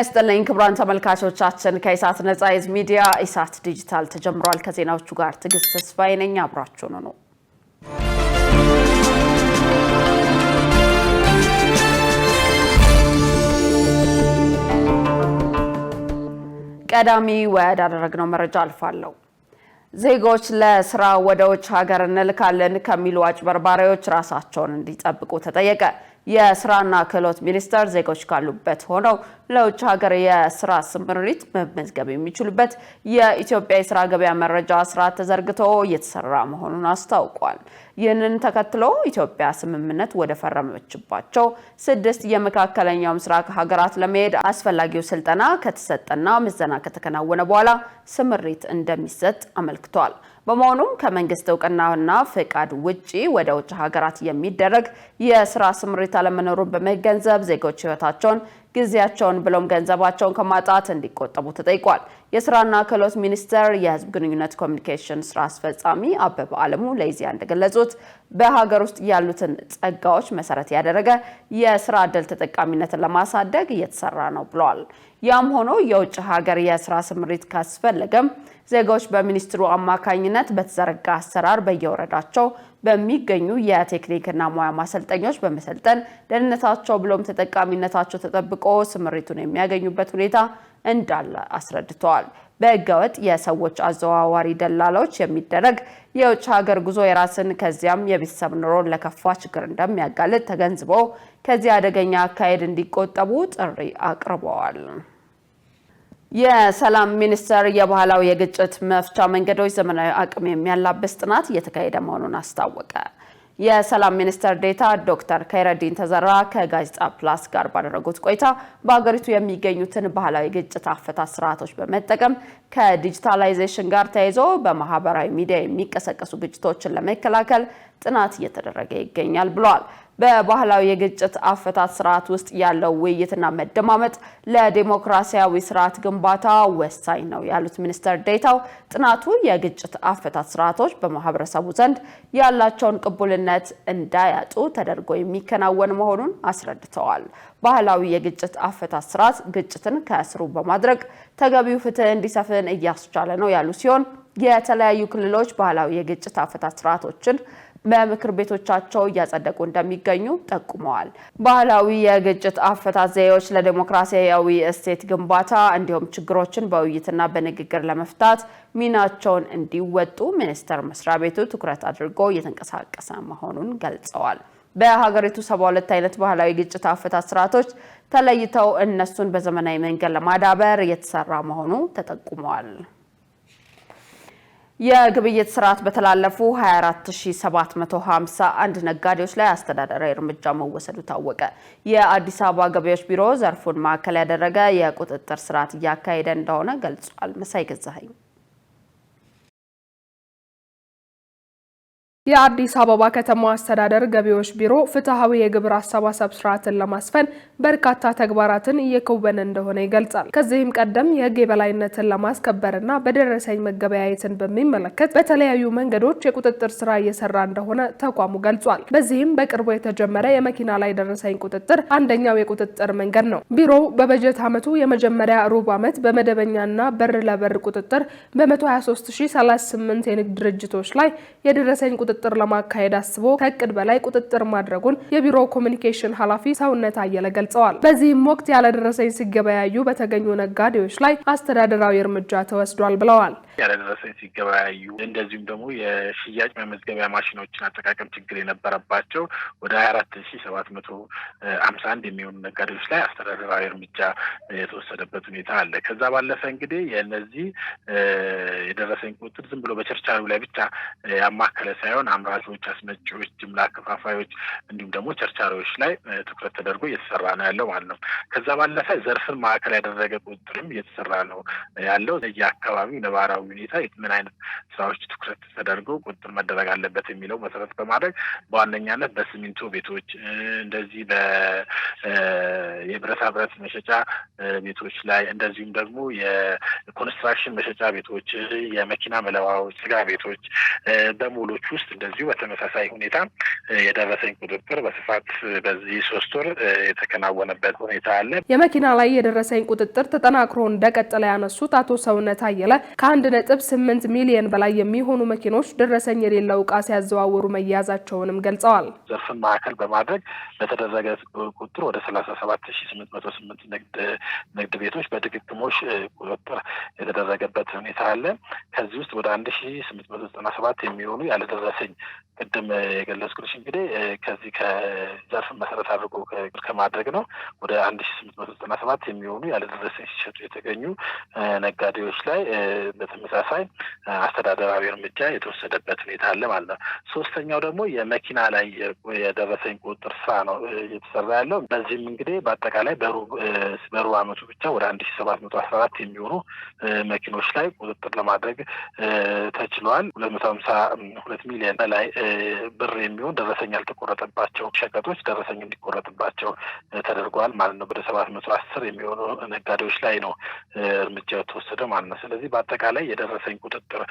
ጤና ይስጥልኝ ክቡራን ተመልካቾቻችን ከኢሳት ነጻ ሚዲያ ኢሳት ዲጂታል ተጀምሯል። ከዜናዎቹ ጋር ትግስት ተስፋዬ ነኝ። አብራችሁን ነው። ቀዳሚ ወዳደረግነው መረጃ አልፋለሁ። ዜጎች ለስራ ወደ ውጭ ሀገር እንልካለን ከሚሉ አጭበርባሪዎች ራሳቸውን እንዲጠብቁ ተጠየቀ። የስራና ክህሎት ሚኒስቴር ዜጎች ካሉበት ሆነው ለውጭ ሀገር የስራ ስምሪት መመዝገብ የሚችሉበት የኢትዮጵያ የስራ ገበያ መረጃ ስርዓት ተዘርግቶ እየተሰራ መሆኑን አስታውቋል። ይህንን ተከትሎ ኢትዮጵያ ስምምነት ወደ ፈረመችባቸው 6 የመካከለኛው ምስራቅ ሀገራት ለመሄድ አስፈላጊው ስልጠና ከተሰጠና ምዘና ከተከናወነ በኋላ ስምሪት እንደሚሰጥ አመልክቷል። በመሆኑም ከመንግስት እውቅናና ፍቃድ ውጪ ወደ ውጭ ሀገራት የሚደረግ የስራ ስምሪት አለመኖሩን በመገንዘብ ዜጎች ህይወታቸውን ጊዜያቸውን ብሎም ገንዘባቸውን ከማጣት እንዲቆጠቡ ተጠይቋል። የስራና ክህሎት ሚኒስቴር የህዝብ ግንኙነት ኮሚኒኬሽን ስራ አስፈጻሚ አበበ አለሙ ለኢዜአ እንደገለጹት በሀገር ውስጥ ያሉትን ጸጋዎች መሰረት ያደረገ የስራ ዕድል ተጠቃሚነትን ለማሳደግ እየተሰራ ነው ብለዋል። ያም ሆኖ የውጭ ሀገር የስራ ስምሪት ካስፈለገም ዜጎች በሚኒስትሩ አማካኝነት በተዘረጋ አሰራር በየወረዳቸው በሚገኙ የቴክኒክና ሙያ ማሰልጠኞች በመሰልጠን ደህንነታቸው ብሎም ተጠቃሚነታቸው ተጠብቆ ስምሪቱን የሚያገኙበት ሁኔታ እንዳለ አስረድተዋል። በህገወጥ የሰዎች አዘዋዋሪ ደላሎች የሚደረግ የውጭ ሀገር ጉዞ የራስን ከዚያም የቤተሰብ ኑሮን ለከፋ ችግር እንደሚያጋልጥ ተገንዝበው ከዚህ አደገኛ አካሄድ እንዲቆጠቡ ጥሪ አቅርበዋል። የሰላም ሚኒስቴር የባህላዊ የግጭት መፍቻ መንገዶች ዘመናዊ አቅም የሚያላብስ ጥናት እየተካሄደ መሆኑን አስታወቀ። የሰላም ሚኒስትር ዴታ ዶክተር ከይረዲን ተዘራ ከጋዜጣ ፕላስ ጋር ባደረጉት ቆይታ በአገሪቱ የሚገኙትን ባህላዊ ግጭት አፈታት ስርዓቶች በመጠቀም ከዲጂታላይዜሽን ጋር ተያይዞ በማህበራዊ ሚዲያ የሚቀሰቀሱ ግጭቶችን ለመከላከል ጥናት እየተደረገ ይገኛል ብለዋል። በባህላዊ የግጭት አፈታት ስርዓት ውስጥ ያለው ውይይትና መደማመጥ ለዲሞክራሲያዊ ስርዓት ግንባታ ወሳኝ ነው ያሉት ሚኒስትር ዴታው ጥናቱ የግጭት አፈታት ስርዓቶች በማህበረሰቡ ዘንድ ያላቸውን ቅቡልነት እንዳያጡ ተደርጎ የሚከናወን መሆኑን አስረድተዋል። ባህላዊ የግጭት አፈታት ስርዓት ግጭትን ከስሩ በማድረግ ተገቢው ፍትህ እንዲሰፍን እያስቻለ ነው ያሉ ሲሆን የተለያዩ ክልሎች ባህላዊ የግጭት አፈታት ስርዓቶችን በምክር ቤቶቻቸው እያጸደቁ እንደሚገኙ ጠቁመዋል። ባህላዊ የግጭት አፈታት ዘዴዎች ለዲሞክራሲያዊ እሴት ግንባታ እንዲሁም ችግሮችን በውይይትና በንግግር ለመፍታት ሚናቸውን እንዲወጡ ሚኒስቴር መስሪያ ቤቱ ትኩረት አድርጎ እየተንቀሳቀሰ መሆኑን ገልጸዋል። በሀገሪቱ 72 አይነት ባህላዊ ግጭት አፈታት ስርዓቶች ተለይተው እነሱን በዘመናዊ መንገድ ለማዳበር እየተሰራ መሆኑ ተጠቁመዋል። የግብይት ስርዓት በተላለፉ 24751 ነጋዴዎች ላይ አስተዳደራዊ እርምጃ መወሰዱ ታወቀ። የአዲስ አበባ ገበያዎች ቢሮ ዘርፉን ማዕከል ያደረገ የቁጥጥር ስርዓት እያካሄደ እንደሆነ ገልጿል። መሳይ ገዛኸኝ የአዲስ አበባ ከተማ አስተዳደር ገቢዎች ቢሮ ፍትሃዊ የግብር አሰባሰብ ስርዓትን ለማስፈን በርካታ ተግባራትን እየከወነ እንደሆነ ይገልጻል። ከዚህም ቀደም የህግ የበላይነትን ለማስከበርና በደረሰኝ መገበያየትን በሚመለከት በተለያዩ መንገዶች የቁጥጥር ስራ እየሰራ እንደሆነ ተቋሙ ገልጿል። በዚህም በቅርቡ የተጀመረ የመኪና ላይ ደረሰኝ ቁጥጥር አንደኛው የቁጥጥር መንገድ ነው። ቢሮው በበጀት ዓመቱ የመጀመሪያ ሩብ ዓመት በመደበኛና በር ለበር ቁጥጥር በ123038 የንግድ ድርጅቶች ላይ የደረሰኝ ቁጥጥር ለማካሄድ አስቦ ከእቅድ በላይ ቁጥጥር ማድረጉን የቢሮው ኮሚኒኬሽን ኃላፊ ሰውነት አየለ ገልጸዋል። በዚህም ወቅት ያለደረሰኝ ሲገበያዩ በተገኙ ነጋዴዎች ላይ አስተዳደራዊ እርምጃ ተወስዷል ብለዋል። ያለደረሰኝ ሲገበያዩ እንደዚሁም ደግሞ የሽያጭ መመዝገቢያ ማሽኖችን አጠቃቀም ችግር የነበረባቸው ወደ 24751 የሚሆኑ ነጋዴዎች ላይ አስተዳደራዊ እርምጃ የተወሰደበት ሁኔታ አለ። ከዛ ባለፈ እንግዲህ የነዚህ የደረሰኝ ቁጥጥር ዝም ብሎ በቸርቻሪው ላይ ብቻ ያማከለ ሳይሆን አምራቾች፣ አስመጪዎች፣ ጅምላ ከፋፋዮች እንዲሁም ደግሞ ቸርቻሪዎች ላይ ትኩረት ተደርጎ እየተሰራ ነው ያለው ማለት ነው። ከዛ ባለፈ ዘርፍን ማዕከል ያደረገ ቁጥጥርም እየተሰራ ነው ያለው። የአካባቢው ነባራዊ በተቋሚ ሁኔታ ምን አይነት ስራዎች ትኩረት ተደርገው ቁጥጥር መደረግ አለበት የሚለው መሰረት በማድረግ በዋነኛነት በሲሚንቶ ቤቶች እንደዚህ የብረታ ብረት መሸጫ ቤቶች ላይ እንደዚሁም ደግሞ የኮንስትራክሽን መሸጫ ቤቶች፣ የመኪና መለዋወጫ ስጋ ቤቶች በሞሎች ውስጥ እንደዚሁ በተመሳሳይ ሁኔታ የደረሰኝ ቁጥጥር በስፋት በዚህ 3 ወር የተከናወነበት ሁኔታ አለ። የመኪና ላይ የደረሰኝ ቁጥጥር ተጠናክሮ እንደቀጠለ ያነሱት አቶ ሰውነት አየለ ከ1.8 ሚሊዮን በላይ የሚሆኑ መኪኖች ደረሰኝ የሌለው ዕቃ ሲያዘዋውሩ መያዛቸውንም ገልጸዋል። ዘርፍን ማዕከል በማድረግ በተደረገ ቁጥጥር ወደ 37808 ንግድ ቤቶች በድግግሞሽ ቁጥጥር የተደረገበት ሁኔታ አለ። ከዚህ ውስጥ ወደ 1897 የሚሆኑ ያለደረሰኝ ቅድም የገለጽኩልሽ እንግዲህ ከዚህ ከዘርፍ መሰረት አድርጎ ከማድረግ ነው። ወደ 1897 የሚሆኑ ያለደረሰኝ ሲሸጡ የተገኙ ነጋዴዎች ላይ በተመሳሳይ አስተዳደራዊ እርምጃ የተወሰደበት ሁኔታ አለ ማለት ነው። ሶስተኛው ደግሞ የመኪና ላይ የደረሰኝ ቁጥጥር ስራ ነው እየተሰራ ያለው። በዚህም እንግዲህ በአጠቃላይ በሩብ ዓመቱ ብቻ ወደ 1714 የሚሆኑ መኪኖች ላይ ቁጥጥር ለማድረግ ተችሏል። 252 ሚሊዮን በላይ ብር የሚሆን ደረሰኝ ያልተቆረጠባቸው ሸቀጦች ደረሰኝ እንዲቆረጥባቸው ተደርጓል ማለት ነው። ወደ 710 የሚሆኑ ነጋዴዎች ላይ ነው እርምጃ የተወሰደው ማለት ነው። ስለዚህ በአጠቃላይ የደረሰኝ ቁጥጥር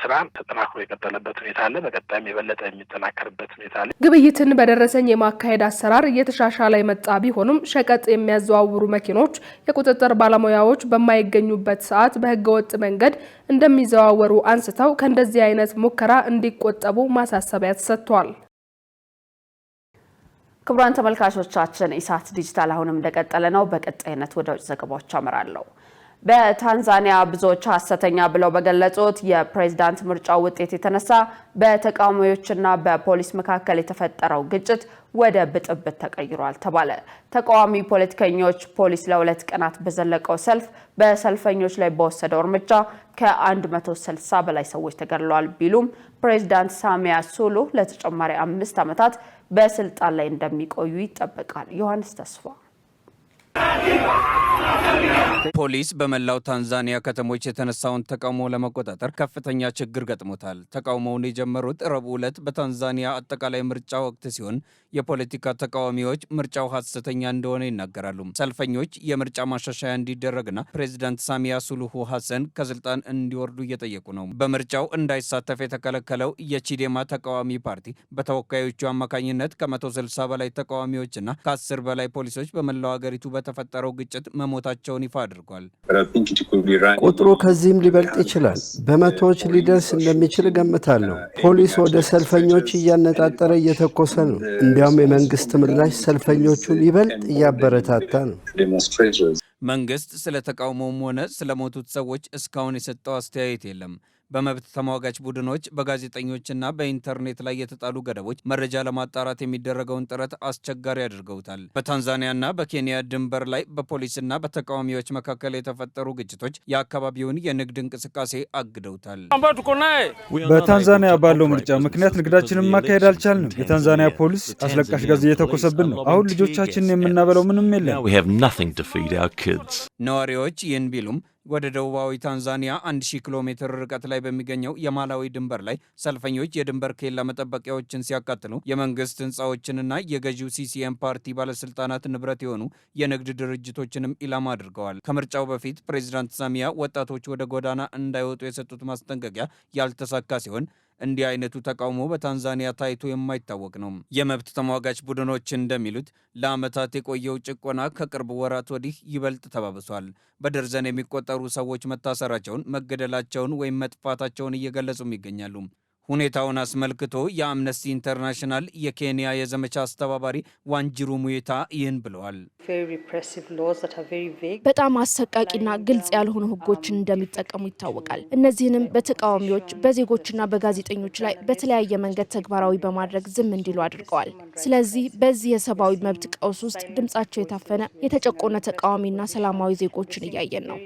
ስራ ተጠናክሮ የቀጠለበት ሁኔታ አለ። በቀጣይም የበለጠ የሚጠናከርበት ሁኔታ አለ። ግብይትን በደረሰኝ የማካሄድ አሰራር እየተሻሻለ የመጣ ቢሆንም ሸቀጥ የሚያዘዋውሩ መኪኖች የቁጥጥር ባለሙያዎች በማይገኙበት ሰዓት በህገወጥ መንገድ እንደሚዘዋወሩ አንስተው ከእንደዚህ አይነት ሙከራ እንዲቆጠቡ ማሳሰቢያ ተሰጥቷል። ክቡራን ተመልካቾቻችን ኢሳት ዲጂታል አሁንም እንደቀጠለ ነው። በቀጣይነት ወደ ውጭ ዘገባዎች አመራለሁ። በታንዛኒያ ብዙዎች ሐሰተኛ ብለው በገለጹት የፕሬዝዳንት ምርጫ ውጤት የተነሳ በተቃዋሚዎችና በፖሊስ መካከል የተፈጠረው ግጭት ወደ ብጥብጥ ተቀይሯል ተባለ። ተቃዋሚ ፖለቲከኞች ፖሊስ ለ2 ቀናት በዘለቀው ሰልፍ በሰልፈኞች ላይ በወሰደው እርምጃ ከ160 በላይ ሰዎች ተገድለዋል ቢሉም ፕሬዝዳንት ሳሚያ ሱሉሁ ለተጨማሪ 5 ዓመታት በስልጣን ላይ እንደሚቆዩ ይጠበቃል። ዮሐንስ ተስፋ ፖሊስ በመላው ታንዛኒያ ከተሞች የተነሳውን ተቃውሞ ለመቆጣጠር ከፍተኛ ችግር ገጥሞታል። ተቃውሞውን የጀመሩት ረቡዕ ዕለት በታንዛኒያ አጠቃላይ ምርጫ ወቅት ሲሆን የፖለቲካ ተቃዋሚዎች ምርጫው ሐሰተኛ እንደሆነ ይናገራሉ። ሰልፈኞች የምርጫ ማሻሻያ እንዲደረግና ፕሬዚዳንት ሳሚያ ሱሉሁ ሐሰን ከስልጣን እንዲወርዱ እየጠየቁ ነው። በምርጫው እንዳይሳተፍ የተከለከለው የቺዴማ ተቃዋሚ ፓርቲ በተወካዮቹ አማካኝነት ከ160 በላይ ተቃዋሚዎችና ከ10 በላይ ፖሊሶች በመላው ሀገሪቱ በተፈጠረው ግጭት መሞታቸውን ይፋ አድርጓል። ቁጥሩ ከዚህም ሊበልጥ ይችላል። በመቶዎች ሊደርስ እንደሚችል ገምታለሁ። ፖሊስ ወደ ሰልፈኞች እያነጣጠረ እየተኮሰ ነው። እንዲያውም የመንግስት ምላሽ ሰልፈኞቹን ይበልጥ እያበረታታ ነው። መንግስት ስለ ተቃውሞውም ሆነ ስለሞቱት ሰዎች እስካሁን የሰጠው አስተያየት የለም። በመብት ተሟጋች ቡድኖች በጋዜጠኞችና በኢንተርኔት ላይ የተጣሉ ገደቦች መረጃ ለማጣራት የሚደረገውን ጥረት አስቸጋሪ አድርገውታል። በታንዛኒያና በኬንያ ድንበር ላይ በፖሊስና በተቃዋሚዎች መካከል የተፈጠሩ ግጭቶች የአካባቢውን የንግድ እንቅስቃሴ አግደውታል። በታንዛኒያ ባለው ምርጫ ምክንያት ንግዳችንን ማካሄድ አልቻልንም። የታንዛኒያ ፖሊስ አስለቃሽ ጋዝ እየተኮሰብን ነው። አሁን ልጆቻችንን የምናበላው ምንም የለም። ነዋሪዎች ይህን ቢሉም ወደ ደቡባዊ ታንዛኒያ 1000 ኪሎ ሜትር ርቀት ላይ በሚገኘው የማላዊ ድንበር ላይ ሰልፈኞች የድንበር ኬላ መጠበቂያዎችን ሲያቃጥሉ የመንግስት ህንፃዎችንና የገዢው ሲሲኤም ፓርቲ ባለስልጣናት ንብረት የሆኑ የንግድ ድርጅቶችንም ኢላማ አድርገዋል። ከምርጫው በፊት ፕሬዚዳንት ሳሚያ ወጣቶች ወደ ጎዳና እንዳይወጡ የሰጡት ማስጠንቀቂያ ያልተሳካ ሲሆን እንዲህ አይነቱ ተቃውሞ በታንዛኒያ ታይቶ የማይታወቅ ነው። የመብት ተሟጋች ቡድኖች እንደሚሉት ለዓመታት የቆየው ጭቆና ከቅርብ ወራት ወዲህ ይበልጥ ተባብሷል። በደርዘን የሚቆጠሩ ሰዎች መታሰራቸውን፣ መገደላቸውን ወይም መጥፋታቸውን እየገለጹም ይገኛሉ። ሁኔታውን አስመልክቶ የአምነስቲ ኢንተርናሽናል የኬንያ የዘመቻ አስተባባሪ ዋንጅሩ ሙዬታ ይህን ብለዋል። በጣም አሰቃቂና ግልጽ ያልሆኑ ህጎችን እንደሚጠቀሙ ይታወቃል። እነዚህንም በተቃዋሚዎች በዜጎችና በጋዜጠኞች ላይ በተለያየ መንገድ ተግባራዊ በማድረግ ዝም እንዲሉ አድርገዋል። ስለዚህ በዚህ የሰብአዊ መብት ቀውስ ውስጥ ድምጻቸው የታፈነ የተጨቆነ ተቃዋሚና ሰላማዊ ዜጎችን እያየን ነው።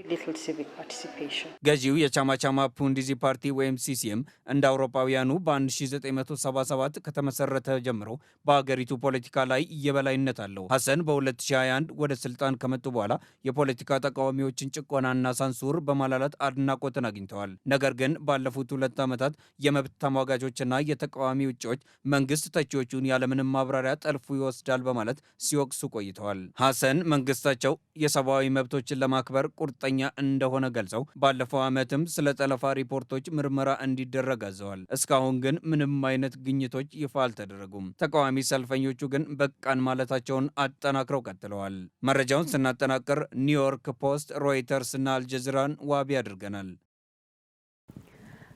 ገዢው የቻማቻማ ፑንዲዚ ፓርቲ ወይም ሲሲኤም እንደ አውሮፓዊ አውሮፓውያኑ በ1977 ከተመሰረተ ጀምሮ በሀገሪቱ ፖለቲካ ላይ የበላይነት አለው። ሐሰን በ2021 ወደ ስልጣን ከመጡ በኋላ የፖለቲካ ተቃዋሚዎችን ጭቆናና ሳንሱር በማላላት አድናቆትን አግኝተዋል። ነገር ግን ባለፉት 2 ዓመታት የመብት ተሟጋቾችና የተቃዋሚ ውጪዎች መንግስት ተቺዎቹን ያለምንም ማብራሪያ ጠልፎ ይወስዳል በማለት ሲወቅሱ ቆይተዋል። ሐሰን መንግስታቸው የሰብአዊ መብቶችን ለማክበር ቁርጠኛ እንደሆነ ገልጸው ባለፈው ዓመትም ስለ ጠለፋ ሪፖርቶች ምርመራ እንዲደረግ አዘዋል። እስካሁን ግን ምንም አይነት ግኝቶች ይፋ አልተደረጉም። ተቃዋሚ ሰልፈኞቹ ግን በቃን ማለታቸውን አጠናክረው ቀጥለዋል። መረጃውን ስናጠናቅር ኒውዮርክ ፖስት፣ ሮይተርስ እና አልጀዚራን ዋቢ አድርገናል።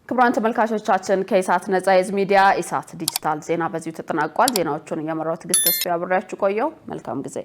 ክቡራን ተመልካቾቻችን ከኢሳት ነጻ የህዝብ ሚዲያ ኢሳት ዲጂታል ዜና በዚሁ ተጠናቋል። ዜናዎቹን እየመራው ትዕግስት ተስፋ አብሬያችሁ ቆየው። መልካም ጊዜ